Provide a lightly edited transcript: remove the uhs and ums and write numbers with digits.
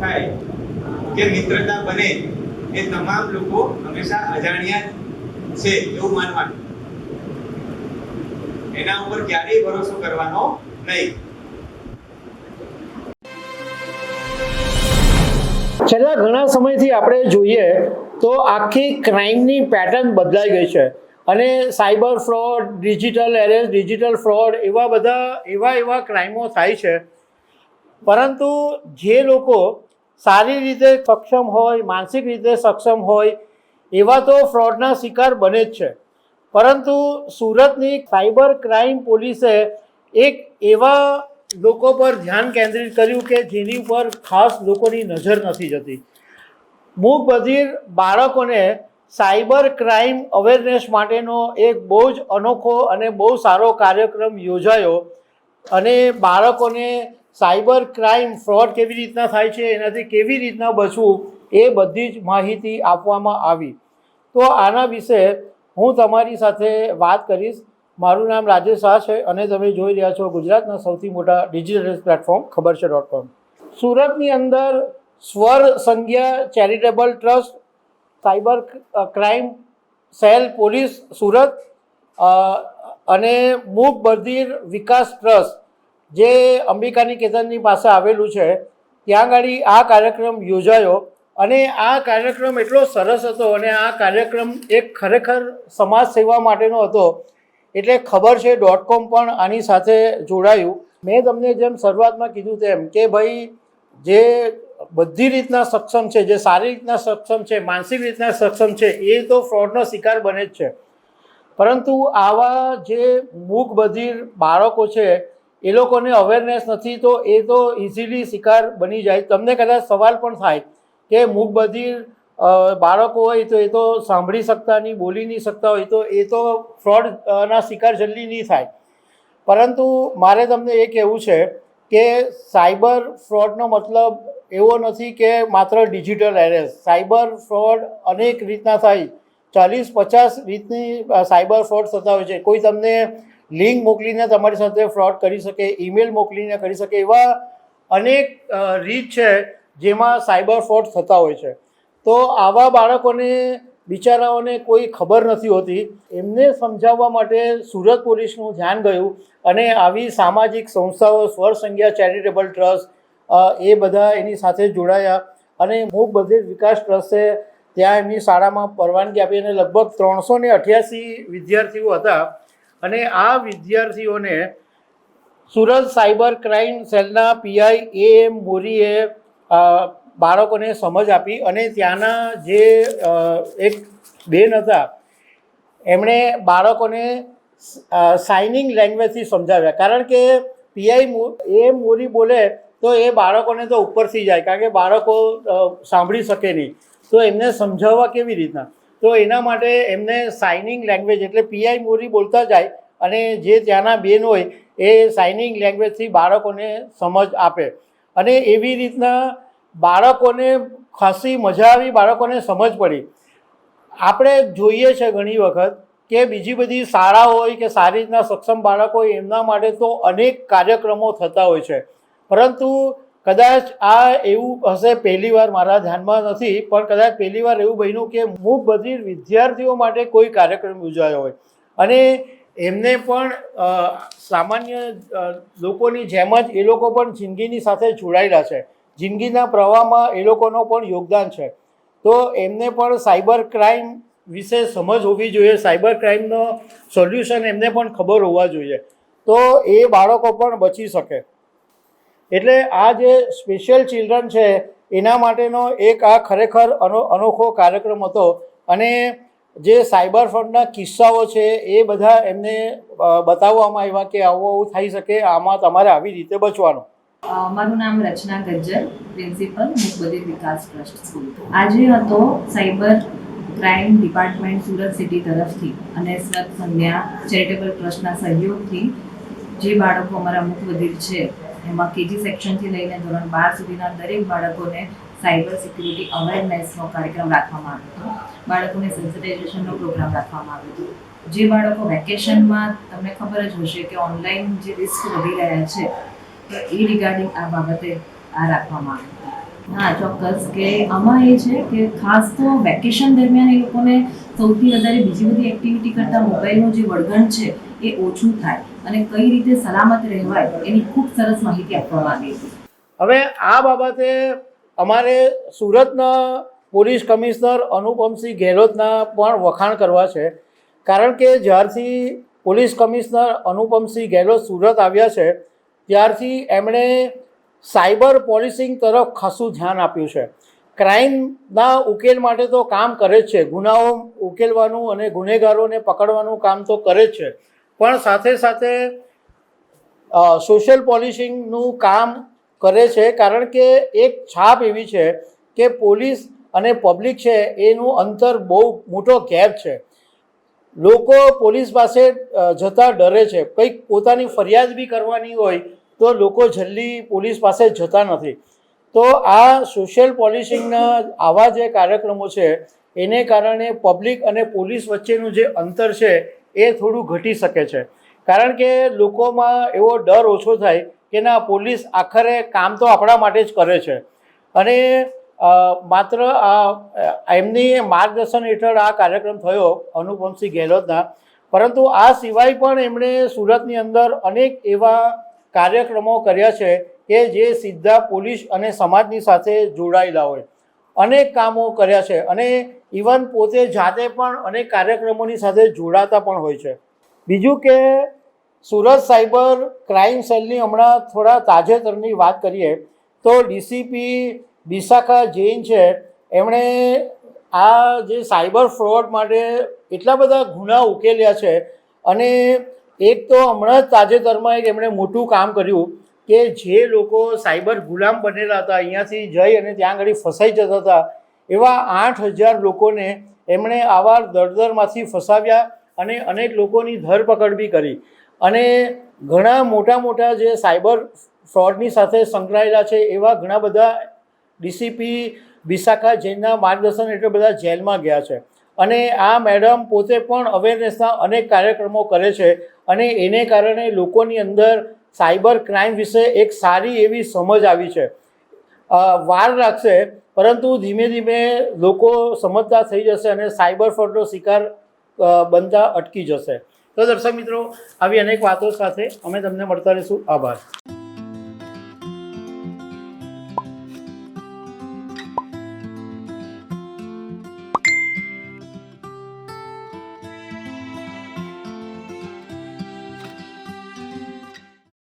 થાય કે મિત્રતા બને એ તમામ લોકો હંમેશા અજાણ્યા છે એવું માનવાનું, એના ઉપર ક્યારેય ભરોસો કરવાનો નહીં. છેલ્લા ઘણા સમયથી આપણે જોઈએ તો આખી ક્રાઇમની પેટર્ન બદલાઈ ગઈ છે અને cyber fraud, digital arrest, digital fraud એવા ક્રાઇમો થાય છે. પરંતુ જે લોકો સારી રીતે સક્ષમ હોય, માનસિક રીતે સક્ષમ હોય એવા તો ફ્રોડના શિકાર બને જ છે. પરંતુ સુરતની સાયબર ક્રાઇમ પોલીસે એક એવા લોકો પર ધ્યાન કેન્દ્રિત કર્યું કે જેની ઉપર ખાસ લોકોની નજર નથી જતી. મૂક બધિર બાળકોને સાયબર ક્રાઇમ અવેરનેસ માટેનો એક બહુ જ અનોખો અને બહુ સારો કાર્યક્રમ યોજાયો અને બાળકોને સાયબર ક્રાઇમ ફ્રોડ કેવી રીતના થાય છે, એનાથી કેવી રીતના બચવું એ બધી જ માહિતી આપવામાં આવી. તો આના વિશે હું તમારી સાથે વાત કરીશ. મારું નામ રાજેશ શાહ છે અને તમે જોઈ રહ્યા છો ગુજરાતના સૌથી મોટા ડિજિટલ પ્લેટફોર્મ ખબર છે.com. સુરતની અંદર સ્વર સંજ્ઞા charitable trust, cyber crime cell police Surat અને મૂક બધિર વિકાસ ટ્રસ્ટ જે અંબિકા નિકેતનની પાસે આવેલું છે, ત્યાં આગળ આ કાર્યક્રમ યોજાયો અને આ કાર્યક્રમ એટલો સરસ હતો અને આ કાર્યક્રમ એક ખરેખર સમાજ સેવા માટેનો હતો. એટલે ખબર છે.com પણ આની સાથે જોડાયું. મેં તમને જેમ શરૂઆતમાં કીધું તેમ કે ભાઈ જે બધી રીતના સક્ષમ છે, જે સારી રીતના સક્ષમ છે, માનસિક રીતના સક્ષમ છે, એ તો ફ્રોડનો શિકાર બને જ છે. પરંતુ આવા જે મૂક બધિર બાળકો છે એ લોકોને અવેરનેસ નથી તો એ તો ઇઝીલી શિકાર બની જાય. તમને કદાચ સવાલ પણ થાય કે મૂક બધિર બાળકો હોય તો એ તો સાંભળી શકતા નહીં, બોલી નહીં શકતા હોય તો એ તો ફ્રોડના શિકાર જલ્દી નહીં થાય. પરંતુ મારે તમને એ કહેવું છે કે સાયબર ફ્રોડનો મતલબ એવો નથી કે માત્ર ડિજિટલ એરેસ્ટ. સાયબર ફ્રોડ અનેક રીતના થાય, 40-50 રીતની સાયબર ફ્રોડ થતા હોય છે. કોઈ તમને લિંક મોકલીને તમારી સાથે ફ્રોડ કરી શકે, ઈમેલ મોકલીને કરી શકે, એવા અનેક રીત છે જેમાં સાયબર ફ્રોડ થતા હોય છે. તો આવા બાળકોને બિચારાઓને કોઈ ખબર નથી હોતી. એમને સમજાવવા માટે સુરત પોલીસનું ધ્યાન ગયું અને આવી સામાજિક સંસ્થાઓ, સ્વર સંજ્ઞા ચેરિટેબલ ટ્રસ્ટ એ બધા એની સાથે જોડાયા અને મૂક બધિર વિકાસ ટ્રસ્ટે ત્યાં એમની શાળામાં પરવાનગી આપી અને લગભગ 388 વિદ્યાર્થીઓ હતા અને આ વિદ્યાર્થીઓને સુરત સાયબર ક્રાઇમ સેલના પીઆઈ AM મોરીએ બાળકોને સમજ આપી અને ત્યાંના જે એક બેન હતા એમણે બાળકોને સાઇનિંગ લેંગ્વેજથી સમજાવ્યા. કારણ કે પીઆઈ AM મોરી બોલે તો એ બાળકોને તો ઉપરથી જાય, કારણ કે બાળકો સાંભળી શકે નહીં, તો એમને સમજાવવા કેવી રીતના? તો એના માટે એમને સાઇનિંગ લેંગ્વેજ એટલે પીઆઈ મોરી બોલતા જાય અને જે ત્યાંના બેન હોય એ સાઇનિંગ લેંગ્વેજથી બાળકોને સમજ આપે અને એવી રીતના બાળકોને ખાસી મજા આવી, બાળકોને સમજ પડી. આપણે જોઈએ છે ઘણી વખત કે બીજી બધી શાળા હોય કે સારી રીતના સક્ષમ બાળકો હોય એમના માટે તો અનેક કાર્યક્રમો થતા હોય છે. પરંતુ કદાચ આ એવું હશે, પહેલીવાર મારા ધ્યાનમાં નથી, પણ કદાચ પહેલીવાર એવું બન્યું કે મૂક બધિર વિદ્યાર્થીઓ માટે કોઈ કાર્યક્રમ યોજાયો હોય અને એમને પણ સામાન્ય લોકોની જેમ જ એ લોકો પણ જિંદગીની સાથે જોડાયેલા છે. જિંદગીના પ્રવાહમાં એ લોકોનો પણ યોગદાન છે. તો એમને પણ સાયબર ક્રાઇમ વિશે સમજ હોવી જોઈએ, સાયબર ક્રાઇમનો સોલ્યુશન એમને પણ ખબર હોવા જોઈએ, તો એ બાળકો પણ બચી શકે. એટલે આ જે સ્પેશિયલ ચિલ્ડ્રન છે એના માટેનો એક આ ખરેખર અનોખો કાર્યક્રમ હતો અને જે સાયબર ફ્રોડના કિસ્સાઓ છે એ બધા એમને બતાવવામાં આવ્યા કે આવું થઈ શકે, આમાં તમારે આવી રીતે બચવાનું. મારું નામ રચના ગજ્જર, પ્રિન્સિપલ મૂક બધિર વિકાસ ટ્રસ્ટ સ્કૂલ. આજે હતો cyber crime department Surat city તરફથી અને સ્વર સંજ્ઞા ચેરિટેબલ ટ્રસ્ટના સહયોગથી જે બાળકો અમારા મૂક બધિર છે એમાં કેજી સેક્શનથી લઈને ધોરણ 12 સુધીના દરેક બાળકોને સાયબર સિક્યુરિટી અવેરનેસનો કાર્યક્રમ રાખવામાં આવ્યો હતો. બાળકોને સેન્સિટાઇઝેશનનો પ્રોગ્રામ રાખવામાં આવ્યો હતો. જે બાળકો વેકેશનમાં, તમને ખબર જ હશે કે ઓનલાઈન જે રિસ્ક વધી રહ્યા છે, તો એ રિગાર્ડિંગ આ બાબતે આ રાખવામાં આવ્યું હતું. હા ચોક્કસ, કે આમાં એ છે કે ખાસ તો વેકેશન દરમિયાન એ લોકોને સૌથી વધારે બીજી બધી એક્ટિવિટી કરતાં મોબાઈલનું જે વળગણ છે એ ઓછું થાય અને કઈ રીતે સલામત રહેવાય એની ખૂબ સરસ માહિતી આપવામાં આવી હતી. હવે આ બાબતે અમારે સુરતના પોલીસ કમિશનર અનુપમસિંહ ગેહલોતના પણ વખાણ કરવા છે, કારણ કે જ્યારથી પોલીસ કમિશનર અનુપમસિંહ ગેહલોત સુરત આવ્યા છે ત્યારથી એમણે સાયબર પોલીસિંગ તરફ ખાસું ધ્યાન આપ્યું છે. ક્રાઇમના ઉકેલ માટે તો કામ કરે જ છે, ગુનાઓ ઉકેલવાનું અને ગુનેગારોને પકડવાનું કામ તો કરે જ છે, પણ સાથે સાથે સોશિયલ પોલિસિંગનું કામ કરે છે, કારણ કે એક છાપ એવી છે કે પોલીસ અને પબ્લિક છે એનું અંતર બહુ મોટો ગેપ છે. લોકો પોલીસ પાસે જતા ડરે છે, કંઈક પોતાની ફરિયાદ બી કરવાની હોય તો લોકો જલ્દી પોલીસ પાસે જતા નથી. તો આ સોશિયલ પોલિસિંગના આવા જે કાર્યક્રમો છે એને કારણે પબ્લિક અને પોલીસ વચ્ચેનું જે અંતર છે એ થોડું ઘટી શકે છે, કારણ કે લોકોમાં એવો ડર ઓછો થાય કે ના, પોલીસ આખરે કામ તો આપણા માટે જ કરે છે. અને માત્ર એમની માર્ગદર્શન હેઠળ આ કાર્યક્રમ થયો અનુપમસિંહ ગેહલોતના, પરંતુ આ સિવાય પણ એમણે સુરતની અંદર અનેક એવા કાર્યક્રમો કર્યા છે કે જે સીધા પોલીસ અને સમાજની સાથે જોડાયેલા હોય. અનેક કામો કર્યા છે અને ઇવન પોતે જાતે પણ અનેક કાર્યક્રમોની સાથે જોડાતા પણ હોય છે. બીજું કે સુરત સાયબર ક્રાઇમ સેલની હમણાં થોડા તાજેતરની વાત કરીએ તો ડીસીપી વિશાખા જૈન છે, એમણે આ જે સાયબર ફ્રોડ માટે એટલા બધા ગુના ઉકેલ્યા છે. અને એક તો હમણાં જ તાજેતરમાં એક એમણે મોટું કામ કર્યું કે જે લોકો સાયબર ગુલામ બનેલા હતા, અહીંયાથી જઈ અને ત્યાં આગળ ફસાઈ જતા હતા, એવા 8,000 લોકોને એમણે આવા દળદરમાંથી ફસાવ્યા અને અનેક લોકોની ધરપકડ બી કરી. અને ઘણા મોટા મોટા જે સાયબર ફ્રોડની સાથે સંકળાયેલા છે એવા ઘણા બધા ડીસીપી વિશાખા જૈનના માર્ગદર્શન હેઠળ બધા જેલમાં ગયા છે. અને આ મેડમ પોતે પણ અવેરનેસના અનેક કાર્યક્રમો કરે છે અને એને કારણે લોકોની અંદર સાયબર ક્રાઇમ વિશે એક સારી એવી સમજ આવી છે. વાર લાગશે, પરંતુ ધીમે ધીમે લોકો સમજદાર થઈ જશે અને સાયબર ફ્રોડનો શિકાર બનતા અટકી જશે. તો દર્શક મિત્રો, આવી અનેક વાતો સાથે અમે તમને મળતા રહીશું. આભાર.